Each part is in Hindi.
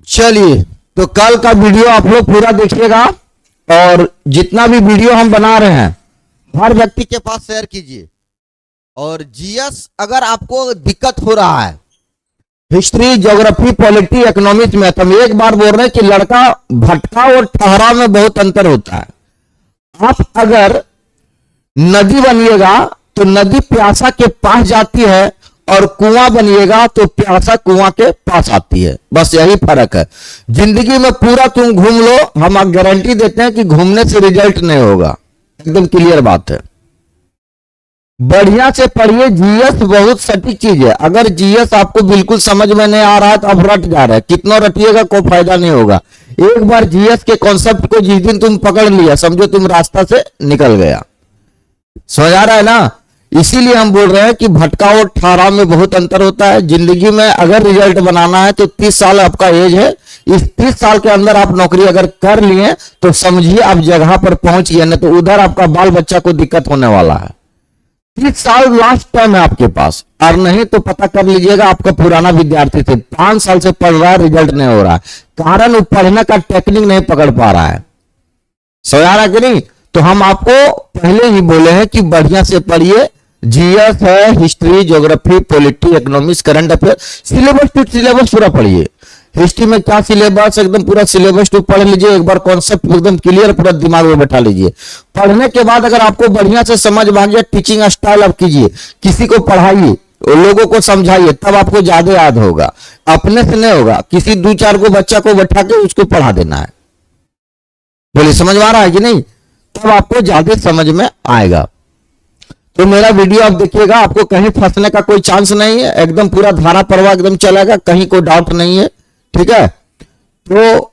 चलिए, तो कल का वीडियो आप लोग पूरा देखिएगा और जितना भी वीडियो हम बना रहे हैं हर व्यक्ति के पास शेयर कीजिए। और जीएस अगर आपको दिक्कत हो रहा है, हिस्ट्री, ज्योग्राफी, पॉलिटी, इकोनॉमिक्स में, हम एक बार बोल रहे हैं कि लड़का भटका और ठहरा में बहुत अंतर होता है। आप अगर नदी बनिएगा तो नदी प्यासा के पास जाती है और कुआं बनिएगा तो प्यासा कुआं के पास आती है, बस यही फर्क है। जिंदगी में पूरा तुम घूम लो, हम गारंटी देते हैं कि घूमने से रिजल्ट नहीं होगा, एकदम क्लियर बात है। बढ़िया से पढ़िए, जीएस बहुत सटीक चीज है। अगर जीएस आपको बिल्कुल समझ में नहीं आ रहा है तो आप रट जा रहे हैं, कितना रटिएगा कोई फायदा नहीं होगा। एक बार जीएस के कॉन्सेप्ट को जिस दिन तुम पकड़ लिया, समझो तुम रास्ता से निकल गया। समझ आ रहा है ना? इसीलिए हम बोल रहे हैं कि भटकाओ और ठहराव में बहुत अंतर होता है। जिंदगी में अगर रिजल्ट बनाना है तो 30 साल आपका एज है, इस 30 साल के अंदर आप नौकरी अगर कर लिए तो समझिए आप जगह पर पहुंच गए, नहीं तो उधर आपका बाल बच्चा को दिक्कत होने वाला है। 30 साल लास्ट टाइम है आपके पास, और नहीं तो पता कर लीजिएगा आपका पुराना विद्यार्थी थे 5 साल से पढ़ रहा है, रिजल्ट नहीं हो रहा है, कारण वो पढ़ने का टेक्निक नहीं पकड़ पा रहा है। समझ आ रहा है कि नहीं? तो हम आपको पहले ही बोले हैं कि बढ़िया से पढ़िए। जीएस है, history, geography, polity, economics, current affair, syllabus to syllabus पूरा पढ़िए। हिस्ट्री में क्या सिलेबस, एकदम पूरा सिलेबस टू पढ़ लीजिए, एक बार कॉन्सेप्ट एकदम क्लियर पूरा दिमाग में बैठा लीजिए। पढ़ने के बाद अगर आपको बढ़िया से समझ में आ गया, टीचिंग स्टाइल आप कीजिए, किसी को पढ़ाइए, लोगों को समझाइए, तब आपको ज्यादा याद होगा। अपने से नहीं होगा, किसी 2-4 को बच्चा को बैठा के उसको पढ़ा देना है। बोलिए, समझ में आ रहा है कि नहीं? तब आपको ज्यादा समझ में आएगा। तो मेरा वीडियो आप देखिएगा, आपको कहीं फंसने का कोई चांस नहीं है, एकदम पूरा धारा प्रवाह एकदम चलेगा, कहीं कोई डाउट नहीं है। ठीक है? तो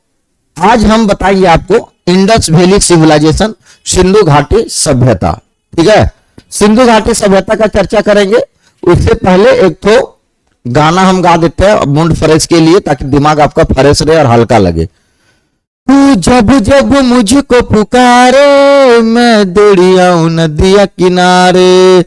आज हम बताएंगे आपको इंडस वैली सिविलाइजेशन, सिंधु घाटी सभ्यता। ठीक है? सिंधु घाटी सभ्यता का चर्चा करेंगे। उससे पहले एक तो गाना हम गा देते हैं मूड फ्रेश के लिए, ताकि दिमाग आपका फ्रेश रहे और हल्का लगे। तू जब जब मुझको पुकारे, मैं दौड़ी आऊं नदिया किनारे,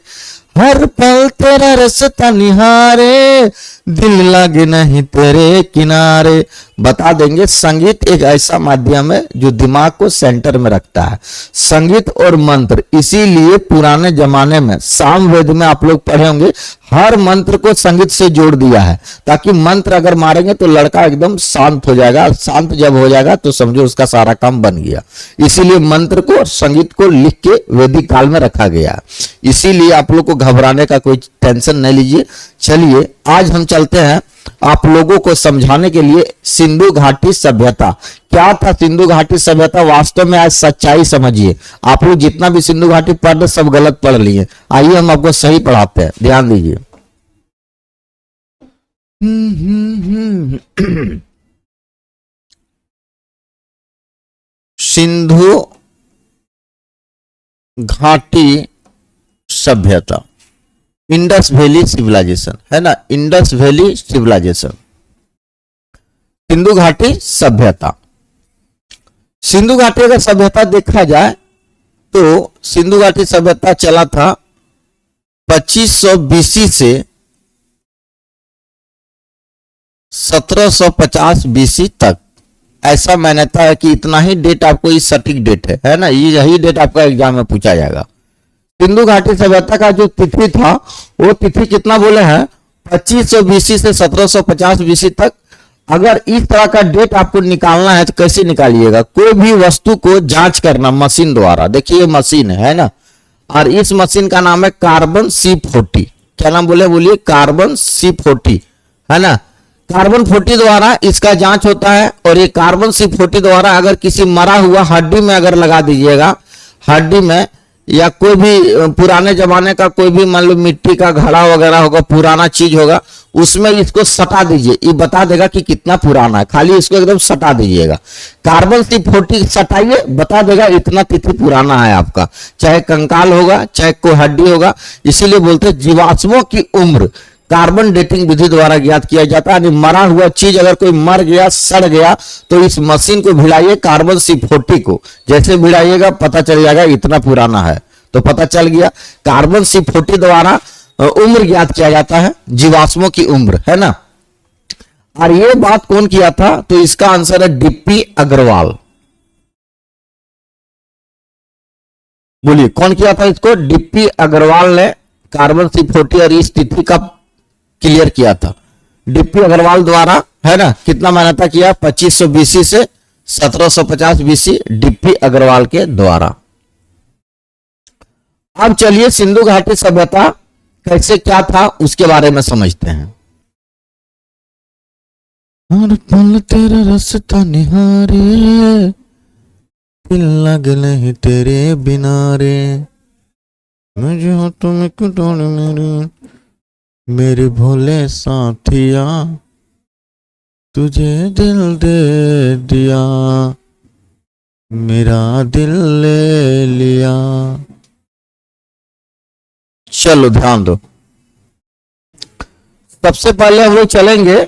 हर पल तेरा रास्ता निहारे, दिल लगे नहीं तेरे किनारे। बता देंगे, संगीत एक ऐसा माध्यम है जो दिमाग को सेंटर में रखता है। संगीत और मंत्र, इसीलिए पुराने जमाने में सामवेद में आप लोग पढ़े होंगे, हर मंत्र को संगीत से जोड़ दिया है, ताकि मंत्र अगर मारेंगे तो लड़का एकदम शांत हो जाएगा। शांत जब हो जाएगा तो समझो उसका सारा काम बन गया। इसीलिए मंत्र को और संगीत को लिख के वैदिक काल में रखा गया। इसीलिए आप लोग को घबराने का कोई टेंशन नहीं लीजिए। चलिए, आज हम चलते हैं आप लोगों को समझाने के लिए सिंधु घाटी सभ्यता। क्या था सिंधु घाटी सभ्यता वास्तव में? आज सच्चाई समझिए। आप लोग जितना भी सिंधु घाटी पढ़ रहे सब गलत पढ़ लिए। आइए हम आपको सही पढ़ाते हैं, ध्यान दीजिए। सिंधु घाटी सभ्यता, इंडस वैली सिविलाइजेशन, है ना? इंडस वैली सिविलाइजेशन, सिंधु घाटी सभ्यता। सिंधु घाटी अगर सभ्यता देखा जाए तो सिंधु घाटी सभ्यता चला था 2500 बीसी से 1750 बीसी तक। ऐसा मान्यता है कि इतना ही डेट आपको, इस सटीक डेट है ना? यही डेट आपका एग्जाम में पूछा जाएगा। सिंधु घाटी सभ्यता का जो तिथि था, वो तिथि कितना बोले हैं? 2500 बीसी से 1750 बीसी तक। अगर इस तरह का डेट आपको निकालना है तो कैसे निकालिएगा? कोई भी वस्तु को जांच करना मशीन द्वारा। देखिए ये मशीन है ना, और इस मशीन का नाम है कार्बन C40। क्या नाम बोले? बोलिए, कार्बन C40, है ना? कार्बन 40 द्वारा इसका जांच होता है। और ये कार्बन C40 द्वारा अगर किसी मरा हुआ हड्डी में अगर लगा दीजिएगा, हड्डी में, या कोई भी पुराने जमाने का कोई भी मान लो मिट्टी का घड़ा वगैरह होगा, पुराना चीज होगा, उसमें इसको सटा दीजिए, ये बता देगा कि कितना पुराना है। खाली इसको एकदम सटा दीजिएगा, कार्बन C40 सटाइए, बता देगा इतना तिथि पुराना है आपका। चाहे कंकाल होगा, चाहे कोई हड्डी होगा। इसीलिए बोलते हैं जीवाश्मों की उम्र कार्बन डेटिंग विधि द्वारा ज्ञात किया जाता है। मरा हुआ चीज अगर कोई मर गया, सड़ गया, तो इस मशीन को भिड़ाइए, कार्बन C40 को जैसे भिड़ाइएगा पता चल जाएगा इतना पुराना है। तो पता चल गया, कार्बन C40 द्वारा उम्र ज्ञात किया जाता है, जीवाश्मों की उम्र, है ना? और ये बात कौन किया था? तो इसका आंसर है डीपी अग्रवाल। बोलिए कौन किया था इसको? डीपी अग्रवाल ने कार्बन C40 और इस तिथि का क्लियर किया था डीपी अग्रवाल द्वारा, है ना। कितना मान्यता किया? 2500 BC से 1750 BC डीपी अग्रवाल के द्वारा। अब चलिए सिंधु घाटी सभ्यता कैसे क्या था उसके बारे में समझते हैं। हर पल तेरा रास्ता निहारे, दिल लगल है तेरे बिना रे, मुझे हो तुम कुटोड़ मेरे भोले साथिया, तुझे दिल दे दिया, मेरा दिल ले लिया। चलो ध्यान दो, सबसे पहले हम लोग चलेंगे,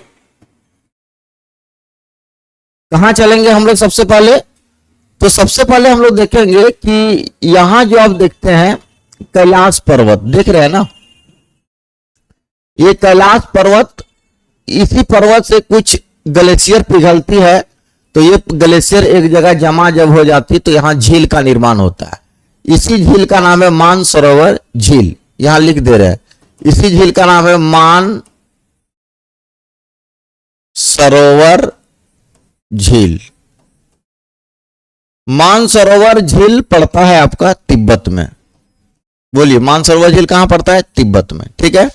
कहां चलेंगे हम लोग सबसे पहले? तो सबसे पहले हम लोग देखेंगे कि यहां जो आप देखते हैं कैलाश पर्वत, देख रहे हैं ना, ये कैलाश पर्वत, इसी पर्वत से कुछ ग्लेशियर पिघलती है, तो ये ग्लेशियर एक जगह जमा जब हो जाती तो यहां झील का निर्माण होता है। इसी झील का नाम है मानसरोवर झील, यहां लिख दे रहे हैं, इसी झील का नाम है मानसरोवर झील। मानसरोवर झील पड़ता है आपका तिब्बत में। बोलिए मानसरोवर झील कहां पड़ता है? तिब्बत में, ठीक है।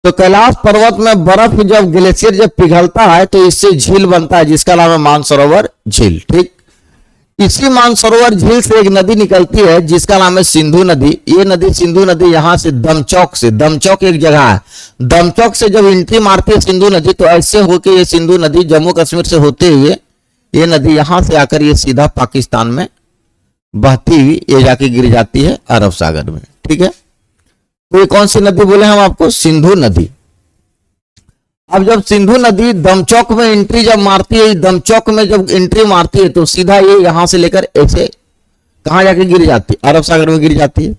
तो कैलाश पर्वत में बर्फ जब ग्लेशियर जब पिघलता है तो इससे झील बनता है जिसका नाम है मानसरोवर झील, ठीक। इसी मानसरोवर झील से एक नदी निकलती है जिसका नाम है सिंधु नदी। ये नदी सिंधु नदी यहां से दमचौक एक जगह है, दमचौक से जब एंट्री मारती है सिंधु नदी तो ऐसे होके ये सिंधु नदी जम्मू कश्मीर से होते हुए ये नदी यहां से आकर ये सीधा पाकिस्तान में बहती हुई ये जाके गिर जाती है अरब सागर में, ठीक है। तो ये कौन सी नदी बोले हम आपको? सिंधु नदी। अब जब सिंधु नदी दमचौक में एंट्री जब मारती है, दमचौक में जब एंट्री मारती है तो सीधा ये यहां से लेकर ऐसे कहां जाके गिर जाती है? अरब सागर में गिर जाती है।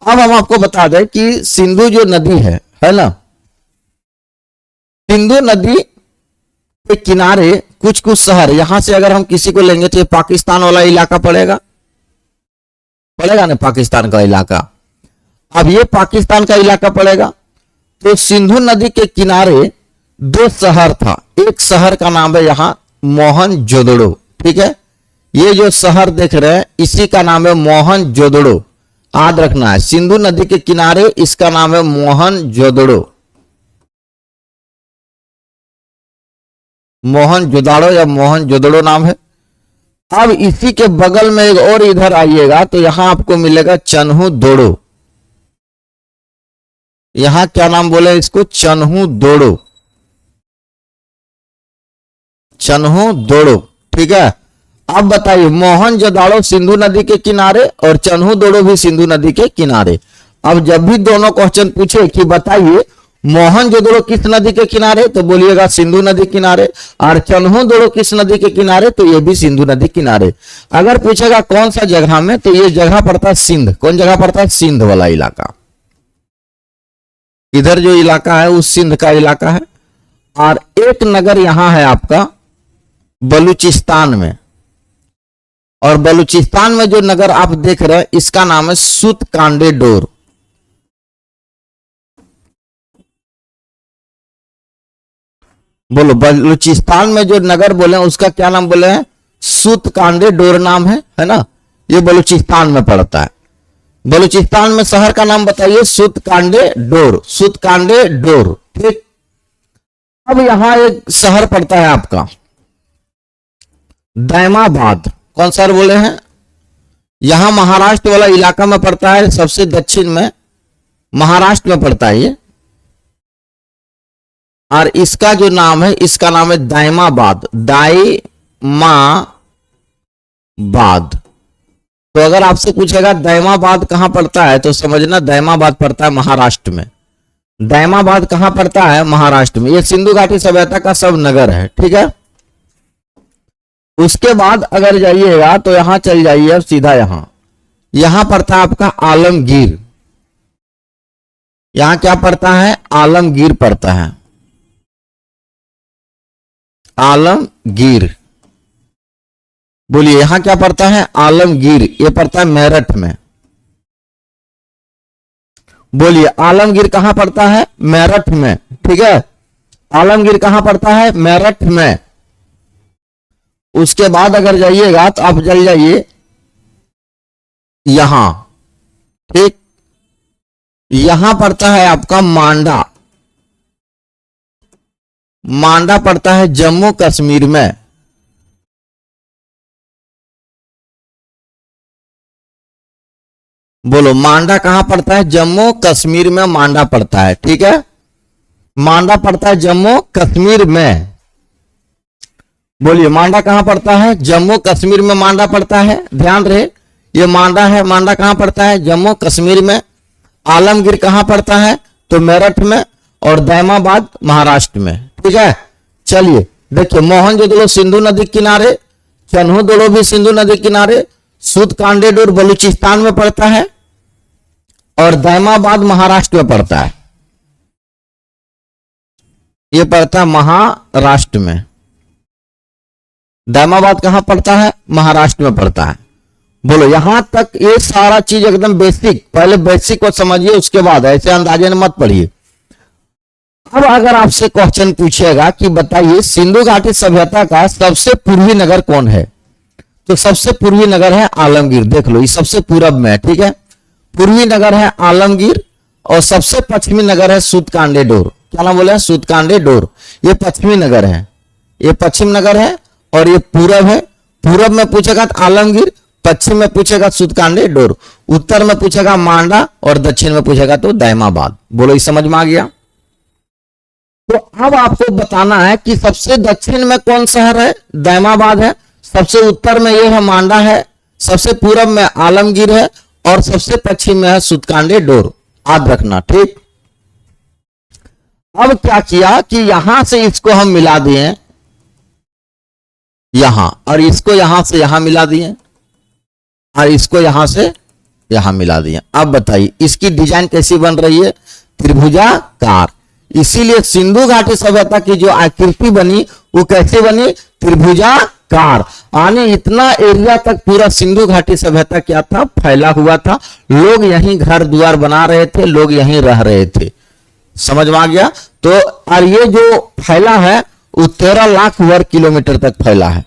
अब हम आपको बता दें कि सिंधु जो नदी है ना, सिंधु नदी के किनारे कुछ कुछ शहर, यहां से अगर हम किसी को लेंगे तो ये पाकिस्तान वाला इलाका पड़ेगा ना, पाकिस्तान का इलाका। अब ये पाकिस्तान का इलाका पड़ेगा। तो सिंधु नदी के किनारे दो शहर था, एक शहर का नाम है यहां मोहनजोदड़ो, ठीक है। ये जो शहर देख रहे हैं इसी का नाम है मोहनजोदड़ो, याद रखना है। सिंधु नदी के किनारे इसका नाम है मोहनजोदड़ो, मोहनजोदड़ो या मोहनजोदड़ो नाम है। अब इसी के बगल में एक और इधर आइएगा तो यहां आपको मिलेगा चन्हू दोड़ो। यहां क्या नाम बोले इसको? चन्हू दोड़ो, चन्हू दोड़ो, ठीक है। अब बताइए मोहनजोदड़ो सिंधु नदी के किनारे और चन्हू दोड़ो भी सिंधु नदी के किनारे। अब जब भी दोनों क्वेश्चन पूछे कि बताइए मोहनजोदड़ो किस नदी के किनारे, तो बोलिएगा सिंधु नदी किनारे, और चन्हू दोड़ो किस नदी के किनारे, तो ये भी सिंधु नदी किनारे। अगर पूछेगा कौन सा जगह में, तो ये जगह पड़ता है सिंध। कौन जगह पड़ता है? सिंध वाला इलाका। इधर जो इलाका है उस सिंध का इलाका है। और एक नगर यहां है आपका बलूचिस्तान में, और बलूचिस्तान में जो नगर आप देख रहे हैं इसका नाम है सुतकांडेडोर। बोलो बलूचिस्तान में जो नगर बोले उसका क्या नाम बोले हैं? सुतकांडेडोर नाम है ना। ये बलूचिस्तान में पड़ता है। बलूचिस्तान में शहर का नाम बताइए? सुतकांडेडोर, सुतकांडेडोर, ठीक। अब यहां एक शहर पड़ता है आपका दैमाबाद। कौन शहर बोले हैं? यहां महाराष्ट्र वाला इलाका में पड़ता है, सबसे दक्षिण में महाराष्ट्र में पड़ता है ये। और इसका जो नाम है इसका नाम है दायमाबाद, दायमाबाद। तो अगर आपसे पूछेगा दायमाबाद कहां पड़ता है तो समझना दायमाबाद पड़ता है महाराष्ट्र में। दायमाबाद कहां पड़ता है? महाराष्ट्र में। ये सिंधु घाटी सभ्यता का सब नगर है, ठीक है। उसके बाद अगर जाइएगा तो यहां चल जाइए, अब सीधा यहां पड़ता है आपका आलमगीर। यहां क्या पड़ता है? आलमगीर पड़ता है। आलमगीर। बोलिए यहां क्या पड़ता है? आलमगीर। ये पड़ता है मेरठ में। बोलिए आलमगीर कहां पड़ता है? मेरठ में। ठीक है, आलमगीर कहां पड़ता है? मेरठ में। उसके बाद अगर जाइएगा तो आप चल जाइए यहां। ठीक, यहां पड़ता है आपका मांडा। मांडा पड़ता है जम्मू कश्मीर में। बोलो मांडा कहां पड़ता है? जम्मू कश्मीर में मांडा पड़ता है। ठीक है, मांडा पड़ता है जम्मू कश्मीर में। बोलिए मांडा कहां पड़ता है? जम्मू कश्मीर में मांडा पड़ता है। ध्यान रहे, ये मांडा है। मांडा कहां पड़ता है? जम्मू कश्मीर में। आलमगीर कहां पड़ता है? तो मेरठ में। और दैमाबाद महाराष्ट्र में। ठीक है, चलिए देखिए, मोहनजोदड़ो सिंधु नदी किनारे, चन्हूदड़ो भी सिंधु नदी किनारे, सूदकांडेडोर बलूचिस्तान में पड़ता है और दैमाबाद महाराष्ट्र में पड़ता है। ये पड़ता है महाराष्ट्र में। दैमाबाद कहां पड़ता है? महाराष्ट्र में पड़ता है। बोलो यहां तक ये सारा चीज एकदम बेसिक। पहले बेसिक को समझिए, उसके बाद ऐसे अंदाजे में मत पढ़िए। अब अगर आपसे क्वेश्चन पूछेगा कि बताइए सिंधु घाटी सभ्यता का सबसे पूर्वी नगर कौन है, तो सबसे पूर्वी नगर है आलमगीर। देख लो, ये सबसे पूरब में है। ठीक है, पूर्वी नगर है आलमगीर और सबसे पश्चिमी नगर है सूदकांडेडोर। क्या नाम बोले? सूदकांडेडोर। ये पश्चिमी नगर है, ये पश्चिम नगर है और ये पूरब है। पूरब में पूछेगा तो आलमगीर, पश्चिम में पूछेगा सूदकांडेडोर, उत्तर में पूछेगा मांडा और दक्षिण में पूछेगा तो दैमाबाद। बोलो ये समझ में आ गया? तो अब आपको बताना है कि सबसे दक्षिण में कौन शहर है? दैमाबाद है। सबसे उत्तर में ये है मांडा है, सबसे पूरब में आलमगीर है और सबसे पश्चिम में है सूदकांडेडोर। याद रखना। ठीक, अब क्या किया कि यहां से इसको हम मिला दिए यहां, और इसको यहां से यहां मिला दिए और इसको यहां से यहां मिला दिए। अब बताइए इसकी डिजाइन कैसी बन रही है? त्रिभुजाकार। इसीलिए सिंधु घाटी सभ्यता की जो आकृति बनी वो कैसे बनी? त्रिभुजाकार। यानी इतना एरिया तक पूरा सिंधु घाटी सभ्यता क्या था? फैला हुआ था। लोग यहीं घर द्वार बना रहे थे, लोग यहीं रह रहे थे। समझ में आ गया? तो और ये जो फैला है वो 13 लाख वर्ग किलोमीटर तक फैला है।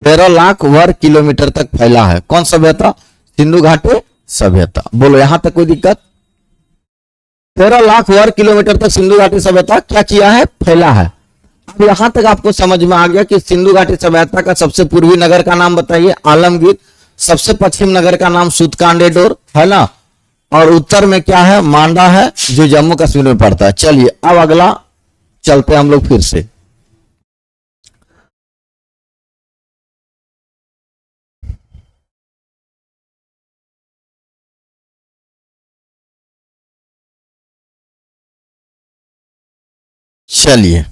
13 लाख वर्ग किलोमीटर तक फैला है। कौन सभ्यता? सिंधु घाटी सभ्यता। बोलो यहां तक कोई दिक्कत? 13 लाख वर्ग किलोमीटर तक सिंधु घाटी सभ्यता क्या किया है? फैला है। अब यहां तक आपको समझ में आ गया कि सिंधु घाटी सभ्यता का सबसे पूर्वी नगर का नाम बताइए, आलमगीर। सबसे पश्चिम नगर का नाम सूदकांडेडोर है ना, और उत्तर में क्या है? मांडा है, जो जम्मू कश्मीर में पड़ता है। चलिए अब अगला चलते हम लोग फिर से। चलिए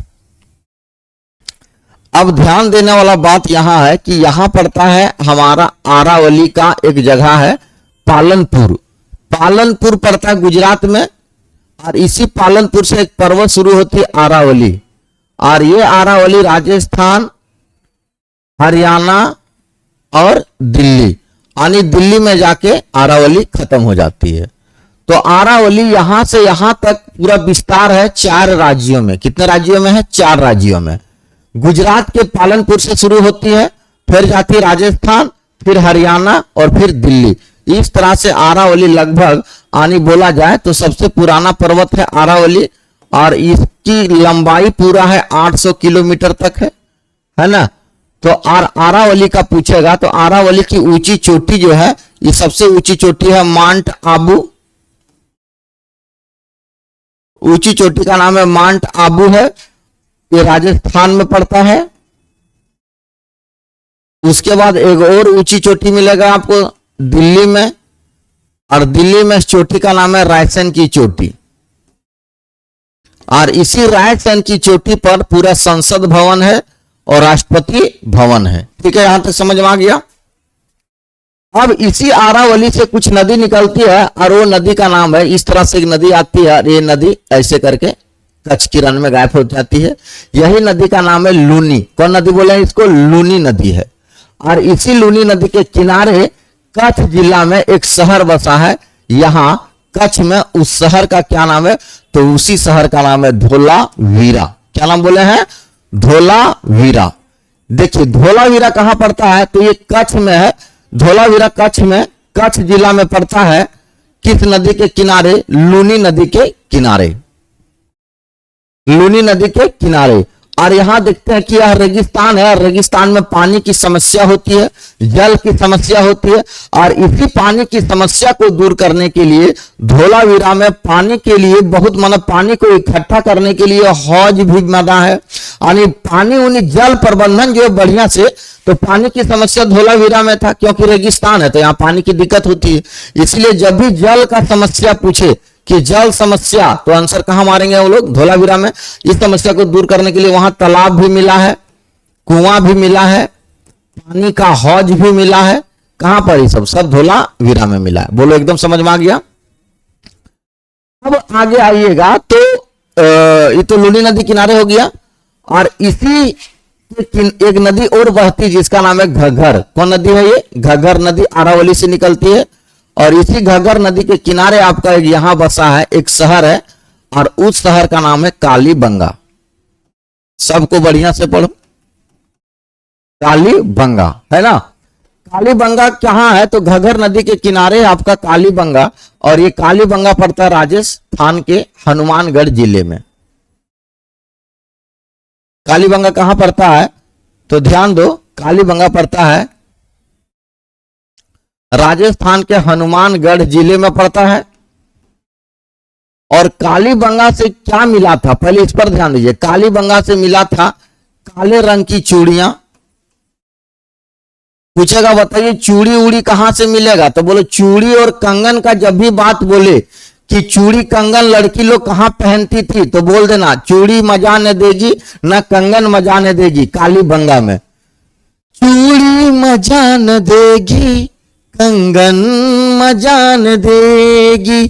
अब ध्यान देने वाला बात यहां है कि यहां पड़ता है हमारा आरावली का एक जगह है पालनपुर। पालनपुर पड़ता है गुजरात में और इसी पालनपुर से एक पर्वत शुरू होती है आरावली, और ये आरावली राजस्थान, हरियाणा और दिल्ली, यानी दिल्ली में जाके आरावली खत्म हो जाती है। तो आरावली यहां से यहां तक पूरा विस्तार है 4 राज्यों में। कितने राज्यों में है? 4 राज्यों में। गुजरात के पालनपुर से शुरू होती है, फिर जाती है राजस्थान, फिर हरियाणा और फिर दिल्ली। इस तरह से आरावली लगभग आनी बोला जाए तो सबसे पुराना पर्वत है आरावली, और इसकी लंबाई पूरा है 800 किलोमीटर तक है ना। तो आरावली का पूछेगा तो आरावली की ऊंची चोटी जो है, ये सबसे ऊंची चोटी है माउंट आबू। ऊंची चोटी का नाम है माउंट आबू है, ये राजस्थान में पड़ता है। उसके बाद एक और ऊंची चोटी मिलेगा आपको दिल्ली में, और दिल्ली में इस चोटी का नाम है रायसेन की चोटी, और इसी रायसेन की चोटी पर पूरा संसद भवन है और राष्ट्रपति भवन है। ठीक है, यहां तक समझ में आ गया। अब इसी आरावली से कुछ नदी निकलती है और वो नदी का नाम है, इस तरह से एक नदी आती है और ये नदी ऐसे करके कच्छ की रन में गायब हो जाती है। यही नदी का नाम है लूनी। कौन नदी बोले इसको? लूनी नदी है। और इसी लूनी नदी के किनारे कच्छ जिला में एक शहर बसा है। यहां कच्छ में उस शहर का क्या नाम है? तो उसी शहर का नाम है धोलावीरा। क्या नाम बोले हैं? धोलावीरा। देखिए धोलावीरा कहां पड़ता है? तो ये कच्छ में है। धोलावीरा कच्छ में, कच्छ जिला में पड़ता है। किस नदी के किनारे? लूनी नदी के किनारे। लूनी नदी के किनारे। और यहां देखते हैं कि यह रेगिस्तान है। रेगिस्तान में पानी की समस्या होती है, जल की समस्या होती है। और इसी पानी की समस्या को दूर करने के लिए धोलावीरा में पानी के लिए बहुत, मतलब पानी को इकट्ठा करने के लिए हौज भी बना है। यानी पानी उन्हीं जल प्रबंधन जो बढ़िया से, तो पानी की समस्या धोलावीरा में था क्योंकि रेगिस्तान है तो यहां पानी की दिक्कत होती है। इसलिए जब भी जल का समस्या पूछे कि जल समस्या, तो आंसर कहां मारेंगे वो लोग? धोलावीरा में। इस समस्या को दूर करने के लिए वहां तालाब भी मिला है, कुआं भी मिला है, पानी का हौज भी मिला है। कहां पर? ये सब धोलावीरा में मिला है। बोलो एकदम समझ में आ गया? अब आगे आइएगा तो ये तो लूनी नदी किनारे हो गया। और इसी एक नदी और बहती जिसका नाम है घग्गर। कौन नदी है ये? घग्गर नदी अरावली से निकलती है। और इसी घग्गर नदी के किनारे आपका यहां बसा है एक शहर है, और उस शहर का नाम है कालीबंगा। सबको बढ़िया से पढ़ो, कालीबंगा है ना। कालीबंगा कहां है? तो घग्गर नदी के किनारे आपका कालीबंगा। और ये कालीबंगा पड़ता है राजस्थान के हनुमानगढ़ जिले में। कालीबंगा कहां पड़ता है? तो ध्यान दो, कालीबंगा पड़ता है राजस्थान के हनुमानगढ़ जिले में पड़ता है। और कालीबंगा से क्या मिला था? पहले इस पर ध्यान दीजिए। कालीबंगा से मिला था काले रंग की चूड़ियां। पूछेगा बताइए चूड़ी उड़ी कहां से मिलेगा? तो बोलो चूड़ी और कंगन का जब भी बात बोले कि चूड़ी कंगन लड़की लोग कहां पहनती थी, तो बोल देना चूड़ी मजा न देगी ना कंगन मजा न देगी, कालीबंगा में। चूड़ी मजा न देगी, कंगन मजा न देगी।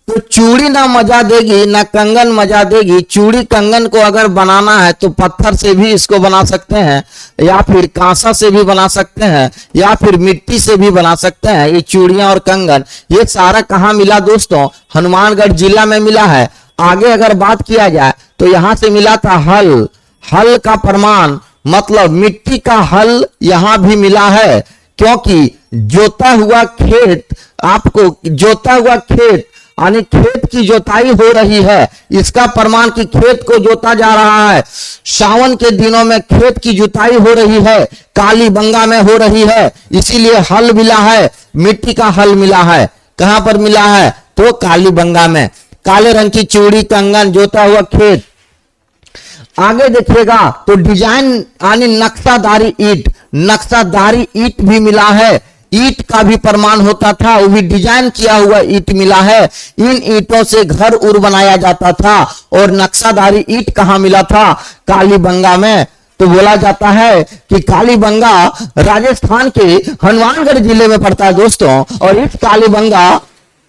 तो चूड़ी ना मजा देगी ना कंगन मजा देगी। चूड़ी कंगन को अगर बनाना है तो पत्थर से भी इसको बना सकते हैं, या फिर कांसा से भी बना सकते हैं, या फिर मिट्टी से भी बना सकते हैं। ये चूड़ियां और कंगन ये सारा कहां मिला दोस्तों? हनुमानगढ़ जिला में मिला है। आगे अगर बात किया जाए तो यहां से मिला था हल। हल का प्रमाण मतलब मिट्टी का हल यहां भी मिला है, क्योंकि जोता हुआ खेत, आपको जोता हुआ खेत यानी खेत की जोताई हो रही है, इसका प्रमाण कि खेत को जोता जा रहा है। सावन के दिनों में खेत की जुताई हो रही है, कालीबंगा में हो रही है, इसीलिए हल मिला है, मिट्टी का हल मिला है। कहां पर मिला है? तो कालीबंगा में। काले रंग की चूड़ी कंगन जोता हुआ खेत। आगे देखिएगा तो डिजाइन यानी नक्शादारी ईंट, नक्शादारी ईंट भी मिला है। ईंट का भी प्रमाण होता था, वो भी डिजाइन किया हुआ ईंट मिला है। इन ईंटों से घर उर बनाया जाता था। और नक्शादारी ईंट कहां मिला था? कालीबंगा में। तो बोला जाता है कि कालीबंगा राजस्थान के हनुमानगढ़ जिले में पड़ता है दोस्तों। और इस कालीबंगा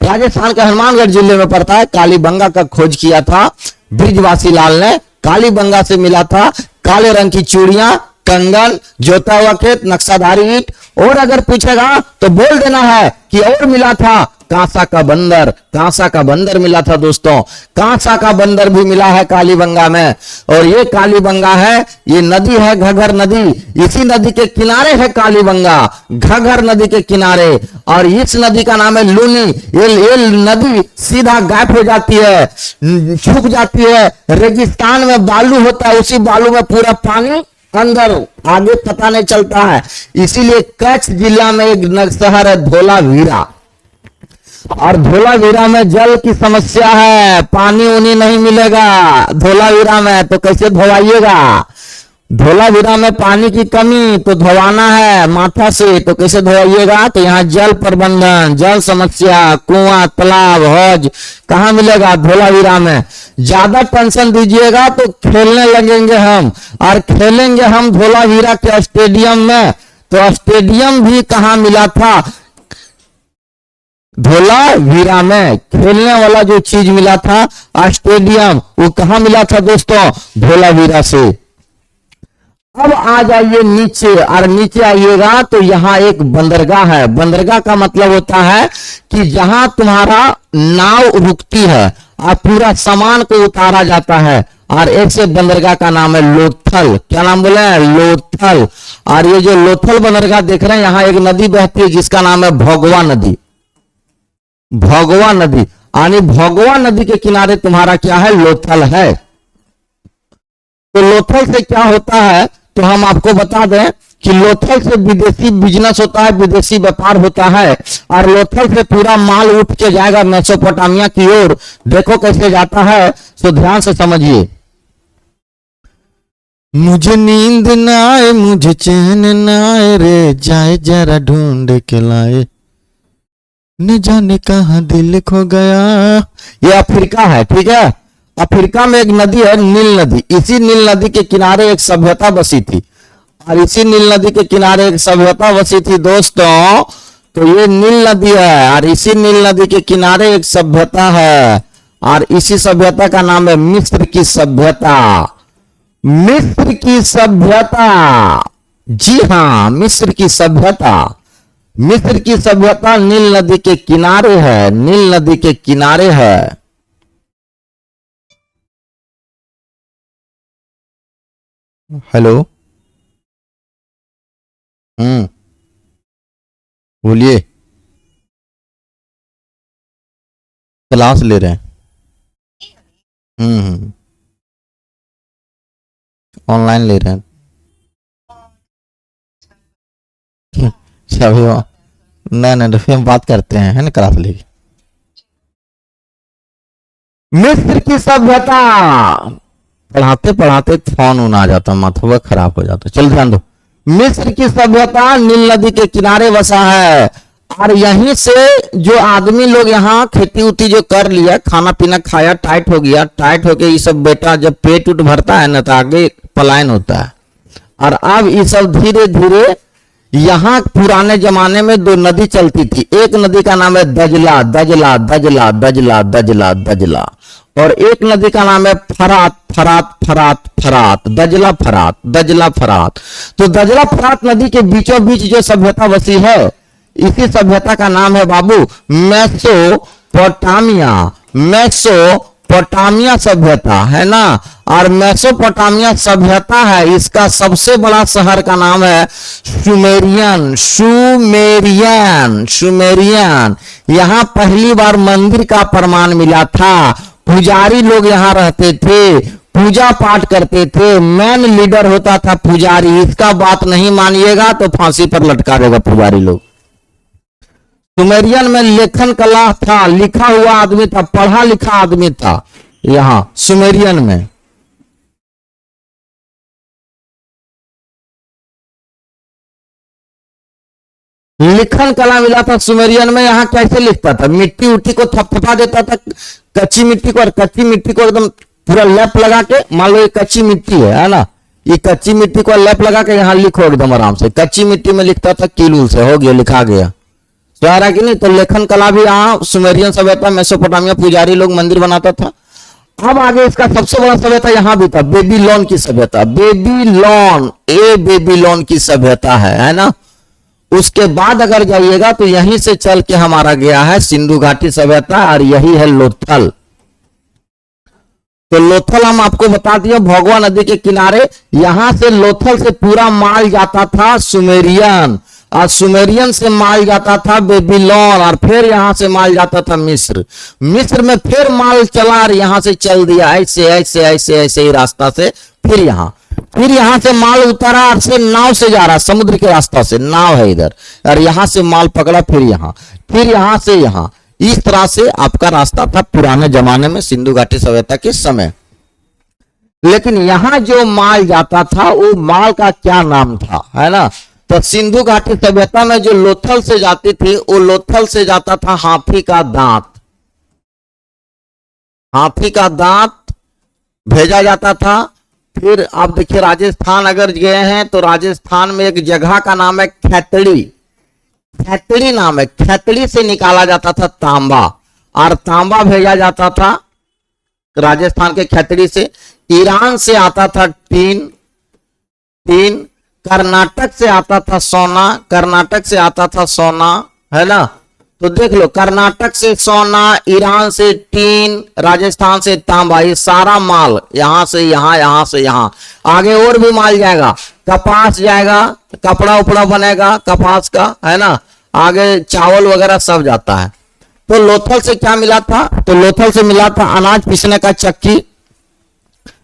राजस्थान के हनुमानगढ़ जिले में पड़ता है। कालीबंगा का खोज किया था बृजवासी लाल ने। कालीबंगा से मिला था काले रंग की चूड़ियां, कंगन, जोता हुआ खेत, नक्शादारी ईंट। और अगर पूछेगा तो बोल देना है कि और मिला था कांसा का बंदर। कांसा का बंदर मिला था दोस्तों। कांसा का बंदर भी मिला है कालीबंगा में। और ये कालीबंगा है, ये नदी है घग्गर नदी। इसी नदी के किनारे है कालीबंगा, घग्गर नदी के किनारे। और इस नदी का नाम है लूनी। ये नदी सीधा गायब हो जाती है, सूख जाती है। रेगिस्तान में बालू होता है, उसी बालू में पूरा पानी अंदर, आगे पता नहीं चलता है। इसीलिए कच्छ जिला में एक शहर है धोलावीरा। और धोलावीरा में जल की समस्या है, पानी उनी नहीं मिलेगा धोलावीरा में, तो कैसे धोवाइएगा? धोलावीरा में पानी की कमी, तो धोवाना है माथा से, तो कैसे धोवाइएगा? तो यहाँ जल प्रबंधन, जल समस्या, कुआं, तालाब, हौज कहाँ मिलेगा? धोलावीरा में। ज्यादा टेंशन दीजिएगा तो खेलने लगेंगे हम, और खेलेंगे हम धोलावीरा के स्टेडियम में। तो स्टेडियम भी कहाँ मिला था? धोलावीरा में खेलने वाला जो चीज मिला था स्टेडियम, वो कहां मिला था दोस्तों? धोलावीरा से। अब आ जाइए नीचे, और नीचे आइएगा तो यहां एक बंदरगाह है। बंदरगाह का मतलब होता है कि जहां तुम्हारा नाव रुकती है और पूरा सामान को उतारा जाता है, और ऐसे बंदरगाह का नाम है लोथल। क्या नाम बोले? लोथल। और ये जो लोथल बंदरगाह देख रहे हैं, यहां एक नदी बहती है जिसका नाम है भोगवा नदी। भोगवा नदी, यानी भोगवा नदी के किनारे तुम्हारा क्या है? लोथल है। तो लोथल से क्या होता है तो हम आपको बता दें कि लोथल से विदेशी बिजनेस होता है, विदेशी व्यापार होता है, और लोथल से पूरा माल उठ के जाएगा मेसोपोटामिया की ओर। देखो कैसे जाता है, तो ध्यान से समझिए। मुझे नींद ना आए, मुझे चैन ना आए रे, जाए जरा ढूंढ के लाए, न जाने कहां दिल खो गया। ये अफ्रीका है, ठीक है। अफ्रीका में एक नदी है नील नदी। इसी नील नदी के किनारे एक सभ्यता बसी थी, और इसी नील नदी के किनारे एक सभ्यता बसी थी दोस्तों। तो ये नील नदी है, और इसी नील नदी के किनारे एक सभ्यता है, और इसी सभ्यता का नाम है मिस्र की सभ्यता। मिस्र की सभ्यता, जी हां, मिस्र की सभ्यता। मिस्र की सभ्यता नील नदी के किनारे है, नील नदी के किनारे है। हेलो, बोलिए। क्लास ले रहे हैं। ऑनलाइन ले रहे हैं। सभी नहीं नहीं, फिर हम बात करते हैं, है ना, क्लास लेके। मिस्र की सभ्यता, पढ़ाते पढ़ाते फोन उन आ जाता, माथा खराब हो जाता। चल ध्यान दो। मिस्र की सभ्यता नील नदी के किनारे बसा है, और यहीं से जो आदमी लोग यहाँ खेती उती जो कर लिया, खाना पीना खाया, टाइट हो गया, टाइट होके ये सब बेटा जब पेट उठ भरता है ना, तो आगे पलायन होता है। और अब ये सब धीरे धीरे, यहाँ पुराने जमाने में दो नदी चलती थी। एक नदी का नाम है दजला, दजला दजला दजला दजला दजला, और एक नदी का नाम है फरात, फरात फरात फरात, दजला फरात, दजला फरात। तो दजला फरात नदी के बीचों बीच जो सभ्यता बसी है, इसी सभ्यता का नाम है बाबू मेसोपोटामिया। मेसोपोटामिया सभ्यता है ना। और मेसोपोटामिया सभ्यता है, इसका सबसे बड़ा शहर का नाम है सुमेरियन। Sumerian, Sumerian. यहां पहली बार मंदिर का प्रमाण मिला था। पुजारी लोग यहां रहते थे, पूजा पाठ करते थे, मेन लीडर होता था पुजारी। इसका बात नहीं मानिएगा तो फांसी पर लटका देगा पुजारी लोग। सुमेरियन में लेखन कला था, लिखा हुआ आदमी था, पढ़ा लिखा आदमी था यहां सुमेरियन में। लिखन कला मिला था सुमेरियन में। यहां कैसे लिखता था? मिट्टी उट्टी को थपथपा देता था, कच्ची मिट्टी को, और कच्ची मिट्टी को एकदम पूरा लेप लगा के, मान लो ये कच्ची मिट्टी है ना, ये कच्ची मिट्टी को लेप लगा के यहाँ लिखो एकदम आराम से। कच्ची मिट्टी में लिखता था, कीलूल से हो गया, लिखा गया। रहा कि नहीं? तो लेखन कला भी यहाँ सुमेरियन सभ्यता, मेसोपोटामिया, पुजारी लोग मंदिर बनाता था। अब आगे इसका सबसे बड़ा सभ्यता यहां भी था, बेबीलोन की सभ्यता। बेबीलोन, ए बेबीलोन की सभ्यता है ना। उसके बाद अगर जाइएगा तो यहीं से चल के हमारा गया है सिंधु घाटी सभ्यता, और यही है लोथल। तो लोथल हम आपको बता दिया, भोगवा नदी के किनारे। यहां से लोथल से पूरा माल जाता था सुमेरियन, और सुमेरियन से माल जाता था बेबीलोन, और फिर यहां से माल जाता था मिस्र। मिस्र में फिर माल चला, और यहां से चल दिया ऐसे ऐसे ऐसे ऐसे ही रास्ता से, फिर यहां से माल उतारा, और से नाव से जा रहा, समुद्र के रास्ता से नाव है इधर, और यहां से माल पकड़ा, फिर यहां से यहां। इस तरह से आपका रास्ता था पुराने जमाने में सिंधु घाटी सभ्यता के समय। लेकिन यहां जो माल जाता था वो माल का क्या नाम था, है ना। तो सिंधु घाटी सभ्यता में जो लोथल से जाती थी, वो लोथल से जाता था हाथी का दांत। हाथी का दांत भेजा जाता था। फिर आप देखिए राजस्थान अगर गए हैं तो राजस्थान में एक जगह का नाम है खेतड़ी। खैतड़ी नाम है, खैतड़ी से निकाला जाता था तांबा, और तांबा भेजा जाता था राजस्थान के खैतड़ी से। ईरान से आता था टीन, कर्नाटक से आता था सोना, कर्नाटक से आता था सोना, है ना। तो देख लो, कर्नाटक से सोना, ईरान से टीन, राजस्थान से तांबा, ये सारा माल यहां से यहां, यहां से यहां। आगे और भी माल जाएगा, कपास जाएगा, कपड़ा उपड़ा बनेगा कपास का, है ना। आगे चावल वगैरह सब जाता है। तो लोथल से क्या मिला था? तो लोथल से मिला था अनाज पीसने का चक्की।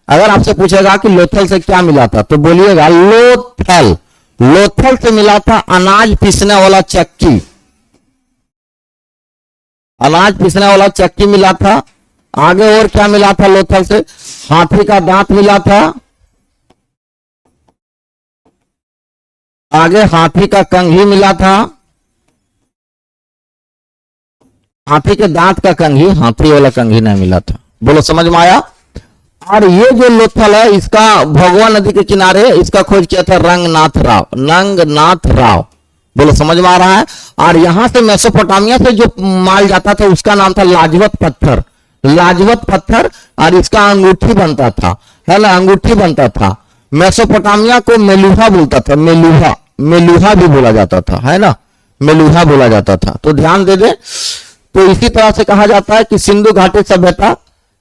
अगर आपसे पूछेगा कि लोथल से क्या मिला था, तो बोलिएगा लोथल। लोथल से मिला था अनाज पीसने वाला चक्की, अनाज पीसने वाला चक्की मिला था। आगे और क्या मिला था लोथल से? हाथी का दांत मिला था, आगे हाथी का कंघी मिला था, हाथी के दांत का कंघी, हाथी वाला कंघी नहीं मिला था। बोलो समझ में आया? और ये जो लोथल है, इसका भगवा नदी के किनारे इसका खोज किया था रंगनाथ राव, नंगनाथ राव। बोलो समझ में आ रहा है? और यहां से मेसोपोटामिया से जो माल जाता था उसका नाम था लाजवत पत्थर, लाजवत पत्थर, और इसका अंगूठी बनता था, है ना, अंगूठी बनता था। मेसोपोटामिया को मेलुहा बोलता था, मेलुहा, मेलुहा भी बोला जाता था, है ना, मेलुहा बोला जाता था। तो ध्यान दे दे। तो इसी तरह से कहा जाता है कि सिंधु घाटी सभ्यता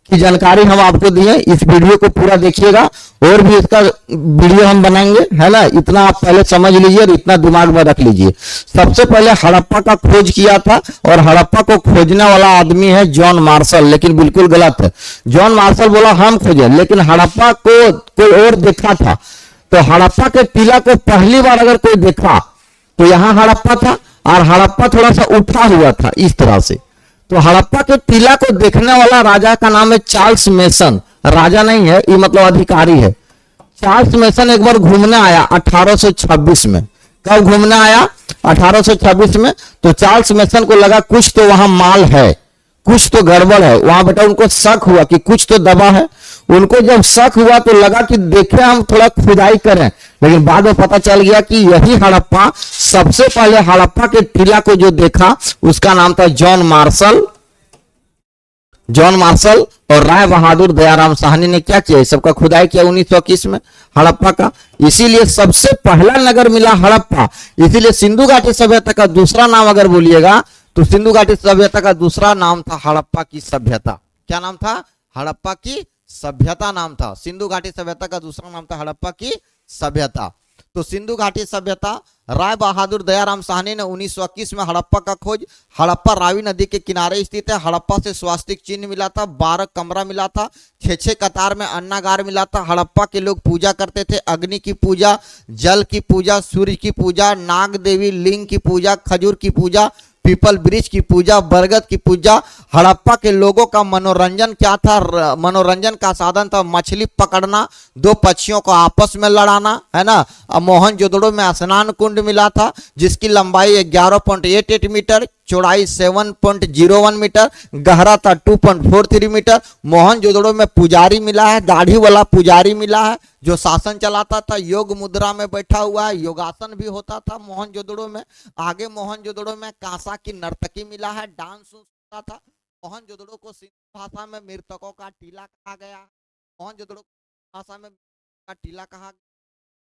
की जानकारी हम आपको दिए। इस वीडियो को पूरा देखिएगा, और भी इसका वीडियो हम बनाएंगे, है ना। इतना आप पहले समझ लीजिए और इतना दिमाग में रख लीजिए। सबसे पहले हड़प्पा का खोज किया था, और हड़प्पा को खोजने वाला आदमी है जॉन मार्शल, लेकिन बिल्कुल गलत है। जॉन मार्शल बोला हम खोजे, लेकिन हड़प्पा को कोई और देखा था। तो हड़प्पा के टीला को पहली बार अगर कोई देखा तो यहां हड़प्पा था, और हड़प्पा थोड़ा सा उठा हुआ था इस तरह से। तो हड़प्पा के टीला को देखने वाला राजा का नाम है चार्ल्स मेसन। राजा नहीं है ये, मतलब अधिकारी है। चार्ल्स मेसन एक बार घूमने आया 1826 में। कब घूमने आया? 1826 में। तो चार्ल्स मेसन को लगा कुछ तो वहां माल है, कुछ तो गड़बड़ है वहां। बेटा उनको शक हुआ कि कुछ तो दबा है। उनको जब शक हुआ तो लगा कि देखें हम थोड़ा खुदाई करें, लेकिन बाद में पता चल गया कि यही हड़प्पा, सबसे पहले हड़प्पा के टीला को जो देखा उसका नाम था जॉन मार्शल। जॉन मार्शल और राय बहादुर दयाराम साहनी ने क्या किया? इस सबका खुदाई किया 1921 में हड़प्पा का। इसीलिए सबसे पहला नगर मिला हड़प्पा। इसीलिए सिंधु घाटी सभ्यता का दूसरा नाम अगर बोलिएगा तो सिंधु घाटी सभ्यता का दूसरा नाम था हड़प्पा की सभ्यता। क्या नाम था? हड़प्पा की सभ्यता नाम था। सिंधु घाटी सभ्यता का दूसरा नाम था हड़प्पा की सभ्यता। तो सिंधु घाटी सभ्यता, राय बहादुर दयाराम साहनी ने 1921 में हड़प्पा का खोज। हड़प्पा रावी नदी के किनारे स्थित है। हड़प्पा से स्वास्तिक चिन्ह मिला था, 12 कमरा मिला था, 6 कतार में अन्नागार मिला था। हड़प्पा के लोग पूजा करते थे, अग्नि की पूजा, जल की पूजा, सूर्य की पूजा, नाग देवी, लिंग की पूजा, खजूर की पूजा, पीपल वृक्ष की पूजा, बरगद की पूजा। हड़प्पा के लोगों का मनोरंजन क्या था? मनोरंजन का साधन था मछली पकड़ना, 2 पक्षियों को आपस में लड़ाना, है ना। मोहनजोदड़ो में स्नान कुंड मिला था जिसकी लंबाई 11.88 मीटर, चौड़ाई 7.01 मीटर, गहरा था 2.43 मीटर। मोहनजोदड़ो में पुजारी मिला है, दाढ़ी वाला पुजारी मिला है जो शासन चलाता था, योग मुद्रा में बैठा हुआ है, योगासन भी होता था मोहनजोदड़ो में। आगे मोहनजोदड़ो में कांसा की नर्तकी मिला है, डांस होता था। मोहनजोदड़ो को सिंधु भाषा में मृतकों का टीला कहा गया। मोहनजोदड़ो भाषा में का टीला कहा।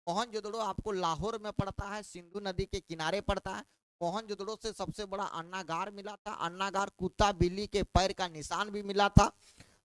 मोहनजोदड़ो आपको लाहौर में पड़ता है, सिंधु नदी के किनारे पड़ता है। मोहनजोदड़ो से सबसे बड़ा अन्नागार मिला था। अन्नागार कुत्ता बिल्ली के पैर का निशान भी मिला था।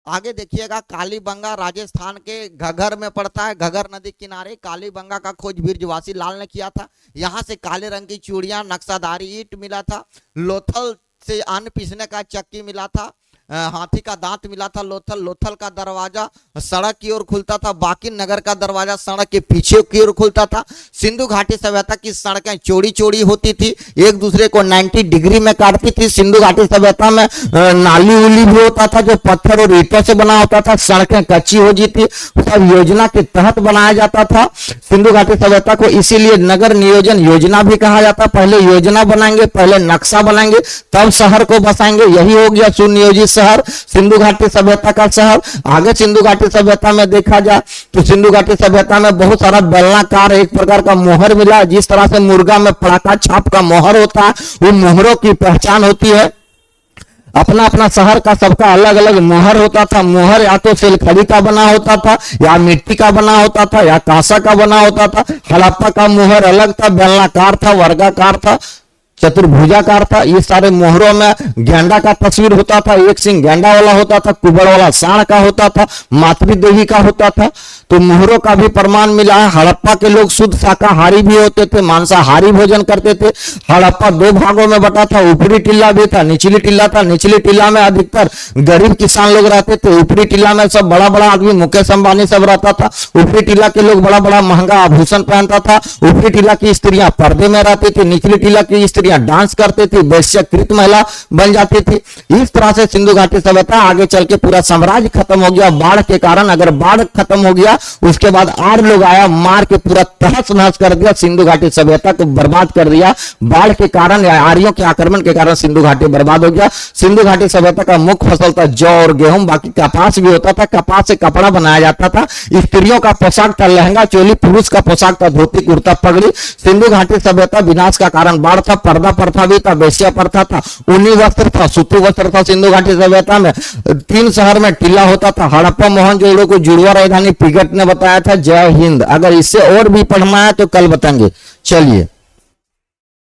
आगे देखिएगा, कालीबंगा राजस्थान के घगर में पड़ता है, घगर नदी किनारे। कालीबंगा का खोज बिरजवासी लाल ने किया था। यहाँ से काले रंग की चूड़ियां, नक्शादारी ईंट मिला था। लोथल से अन्न पीसने का चक्की मिला था। हाथी का दांत मिला था। लोथल का दरवाजा सड़क की ओर खुलता था, बाकी नगर का दरवाजा सड़क के पीछे की ओर खुलता था। सिंधु घाटी सभ्यता की सड़कें चौड़ी चौड़ी होती थी, एक दूसरे को 90 डिग्री में काटती थी। सिंधु घाटी सभ्यता में नाली उली भी होता था जो पत्थर और ईंटों से बना होता था। सड़कें कच्ची हो थी, सब योजना के तहत बनाया जाता था सिंधु घाटी सभ्यता को। इसीलिए नगर नियोजन योजना भी कहा जाता। पहले योजना बनाएंगे, पहले नक्शा बनाएंगे, तब शहर को बसाएंगे। यही हो गया सुनियोजित शहर सिंधु घाटी सभ्यता का शहर। आगे सिंधु घाटी सभ्यता में देखा जाए तो सिंधु घाटी सभ्यता में बहुत सारा बेलनाकार एक प्रकार का मोहर मिला। जिस तरह से मुर्गा में पड़ाका छाप का मोहर होता है, वो मोहरों की पहचान होती है। अपना अपना शहर का सबका अलग अलग मोहर होता था। मोहर या तो सिलखड़ी का बना होता था, या मिट्टी का बना होता था, या कांसा का बना होता था। हड़प्पा का मोहर अलग था, बेलनाकार था, वर्गाकार था, चतुर्भुजाकार था। ये सारे मोहरों में गेंडा का तस्वीर होता था, एक सिंह गेंडा वाला होता था, कुबड़ वाला सांड का होता था, मातृ देवी का होता था। तो मोहरों का भी प्रमाण मिला है। हड़प्पा के लोग शुद्ध शाकाहारी भी होते थे, मांसाहारी भोजन करते थे। हड़प्पा दो भागों में बटा था, ऊपरी टिल्ला भी था, निचली टिल्ला था। निचली टिल्ला में अधिकतर गरीब किसान लोग रहते थे। ऊपरी टिल्ला में सब बड़ा बड़ा आदमी, मुकेश अंबानी सब रहता था। ऊपरी टिल्ला के लोग बड़ा बड़ा महंगा आभूषण पहनता था। ऊपरी टिल्ला की स्त्रियां पर्दे में रहती थी, निचली टिल्ला की स्त्रियां डांस करती थी, वैश्यकृत महिला बन जाती थी। इस तरह से सिंधु घाटी सभ्यता आगे चल के पूरा साम्राज्य खत्म हो गया बाढ़ के कारण। अगर बाढ़ खत्म हो गया, उसके बाद आर्य लोग आया, मार के पूरा तहस नहस कर दिया, सिंधु घाटी सभ्यता को बर्बाद कर दिया। बाढ़ के कारण या आर्यों के आक्रमण के कारण सिंधु घाटी बर्बाद हो गया। सिंधु घाटी सभ्यता का मुख्य फसल था जौ और गेहूं, बाकी कपास भी होता था। कपास से कपड़ा बनाया जाता था। स्त्रियों का पोशाक था लहंगा चोली, पुरुष का पोशाक था धोती कुर्ता पगड़ी। सिंधु घाटी सभ्यता विनाश का कारण बाढ़ था, पर्दा प्रथा भी था, वेश्या प्रथा था, ऊनी वस्त्र था, सूती वस्त्र था। सिंधु घाटी सभ्यता में 3 शहर में टिल्ला होता था। हड़प्पा मोहनजोदड़ो को जुड़वा राजधानी पिगट ने बताया था। जय हिंद। अगर इससे और भी पढ़ना है तो कल बताएंगे। चलिए।